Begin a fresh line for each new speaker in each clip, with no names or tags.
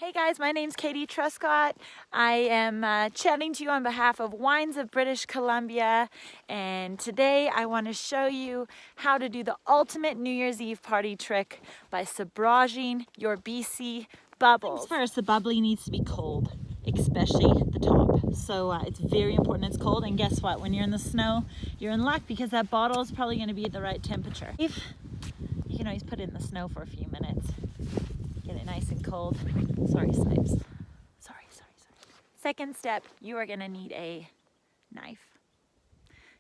Hey guys, my name's Katie Truscott. I am chatting to you on behalf of Wines of British Columbia, and today I want to show you how to do the ultimate New Year's Eve party trick by sabraging your BC bubbles. First, the bubbly needs to be cold, especially the top. So it's very important it's cold, and guess what? When you're in the snow, you're in luck because that bottle is probably going to be at the right temperature. If you can always put it in the snow for a few minutes. Get it nice and cold. Sorry, Snipes. Sorry. Second step, you are gonna need a knife.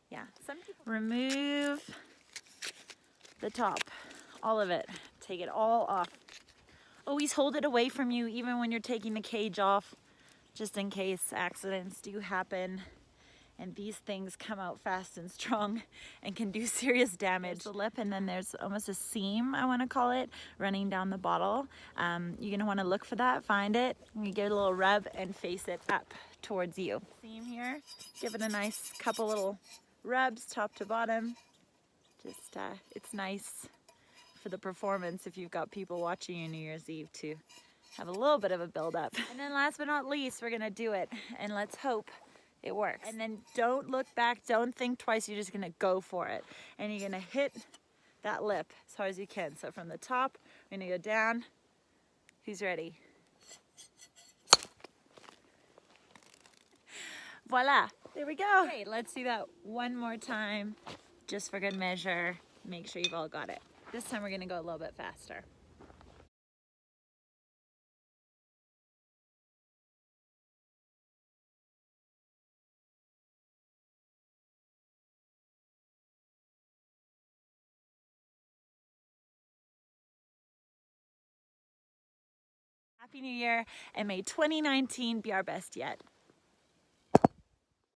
Yeah, remove the top, all of it. Take it all off. Always hold it away from you, even when you're taking the cage off, just in case accidents do happen. And these things come out fast and strong and can do serious damage. There's the lip, and then there's almost a seam, I want to call it, running down the bottle. You're going to want to look for that, find it, and you give it a little rub and face it up towards you. Seam here, give it a nice couple little rubs top to bottom. Just, it's nice for the performance if you've got people watching you New Year's Eve to have a little bit of a build-up. And then last but not least, we're going to do it, and let's hope it works. And then don't look back, don't think twice, you're just gonna go for it. And you're gonna hit that lip as hard as you can. So from the top, we're gonna go down. Who's ready? Voila, there we go. Okay, let's do that one more time, just for good measure. Make sure you've all got it. This time we're gonna go a little bit faster. Happy New Year, and may 2019 be our best yet.